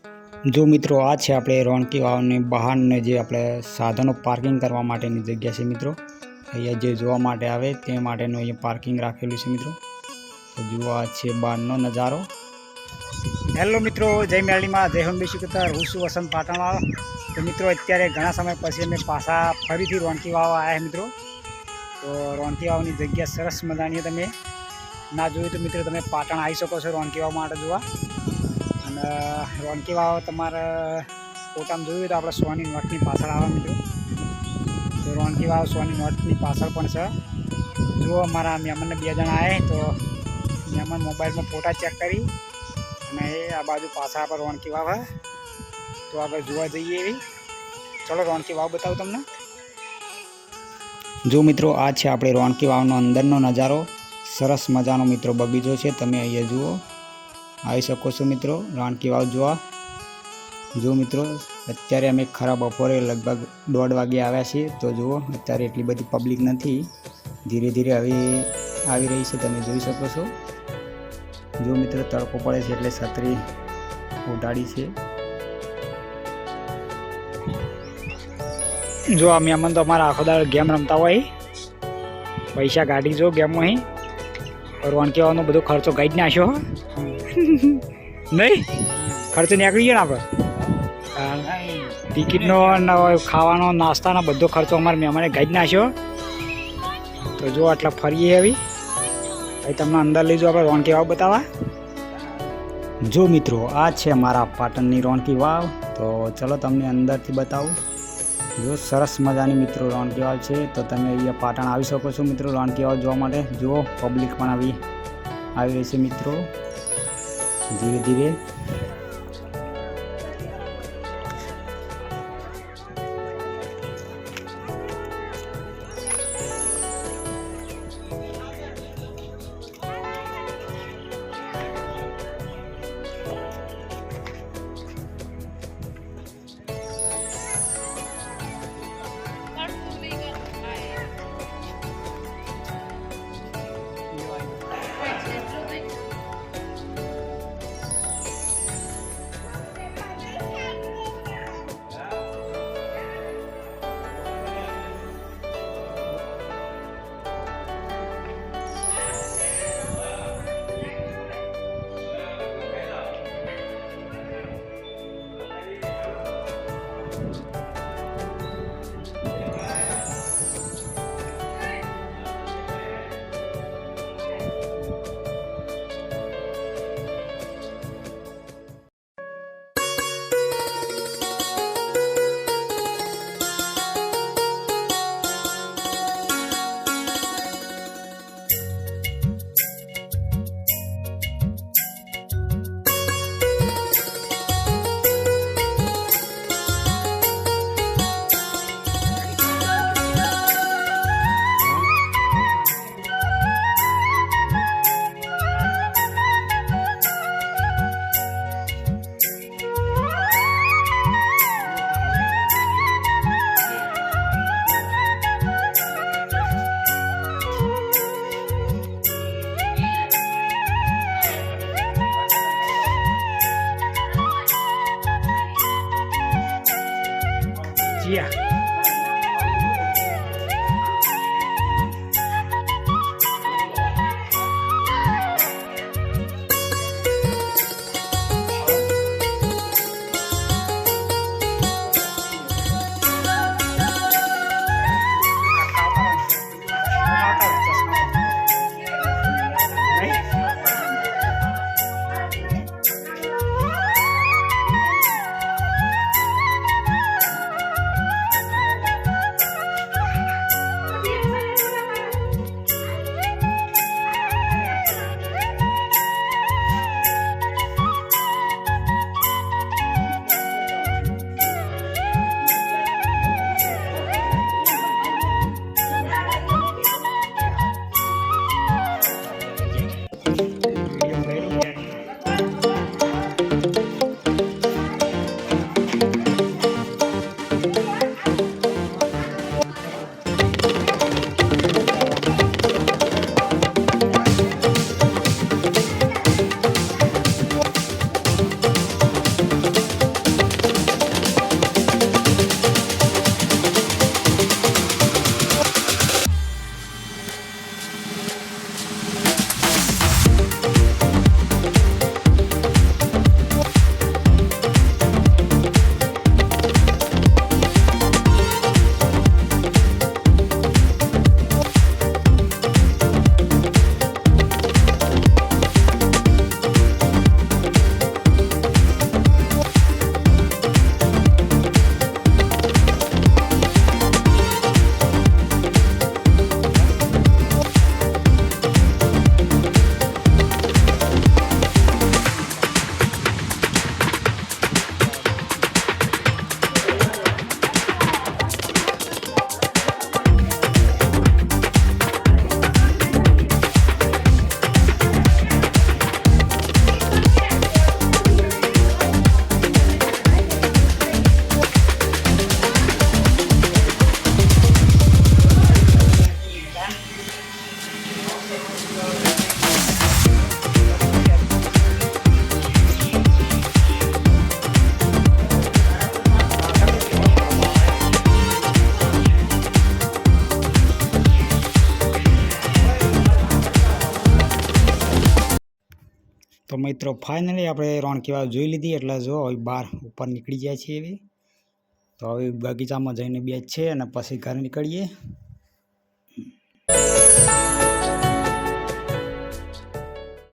जो मित्रों आ है આપણે રોણકી વાવની બહારને જે આપણે સાધનો પાર્કિંગ કરવા માટેની જગ્યા છે મિત્રો। અહીંયા જે જોવા માટે આવે તે માટેનું અહીંયા પાર્કિંગ રાખેલું છે મિત્રો। તો જુઓ આ છે બહારનો નજારો। હેલો મિત્રો, જય મેરડીમાં, જય હંબેશી કતર, હું છું વસંત પાટણવાળો। તો મિત્રો અત્યારે ઘણા સમય પછી અમે પાછા ફરીથી રોણકી વાવ આવ્યા મિત્રો। તો રોણકી વાવની જગ્યા સરસ મજાની તમે ના જોયું તો મિત્રો તમે પાટણ આવી શકો છો રોણકી વાવ માટે જોવા। અને રોણકી વાવ તમારે ફોટામાં જોયું તો આપણે સોની નોટની પાછળ આવે મિત્રો। તો રોણકી વાવ સોની નોટની પાછળ પણ છે। જો અમારા મહેમાનને 2 જણા આવે તો મહેમાન મોબાઈલમાં ફોટા ચેક કરી અને આ બાજુ પાછળ આપણે રોણકી વાવ હે તો આગળ જોવા જઈએ એવી। ચલો રોણકી વાવ બતાવું તમને। જો મિત્રો આ છે આપણે રોણકી વાવનો અંદરનો નજારો। સરસ મજાનો મિત્રો બગીચો છે, તમે અહીંયા જુઓ, આવી શકો છો મિત્રો રોણકી વાવ જોવા। જો મિત્રો અત્યારે અમે ખરા બપોરે લગભગ 1:30 વાગે આવ્યા છીએ। તો જુઓ અત્યારે એટલી બધી પબ્લિક નથી, ધીરે ધીરે હવે આવી રહી છે, તમે જોઈ શકો છો। જો મિત્રો તડકો પડે છે એટલે છત્રી ઉડાડી છે। જો આ મહેમાન તો અમારા આખો દાડો ગેમ રમતા હોય, પૈસા કાઢી જો ગેમમાં અહીં રોણકી વાવનો બધો ખર્ચો કાઢી નાખ્યો નહીં, ખર્ચો નીકળી ગયો ને આપણે ટિકિટનો ખાવાનો નાસ્તાનો બધો ખર્ચો અમારા મહેમાને કાઢી નાખ્યો। તો જો આટલા ફરીએ આવી ભાઈ તમને અંદર લઈ જાઓ આપણે રોણકી વાવ બતાવવા। જો મિત્રો આ છે અમારા પાટણની રોણકી વાવ। તો ચલો તમને અંદરથી બતાવું। જો સરસ મજાની મિત્રો રોણકી વાવ છે। તો તમે અહીંયા પાટણ આવી શકો છો મિત્રો રોણકી વાવ જોવા માટે। જુઓ પબ્લિક પણ આવી રહી છે મિત્રો ધીરે ધીરે। Yeah. મિત્રો ફાઇનલી આપણે રોણકી વાવ જોઈ લીધી, એટલે જો હવે બહાર ઉપર નીકળી જાય છે એવી. તો હવે બગીચામાં જઈને બેસીએ અને પછી ઘરે નીકળીએ.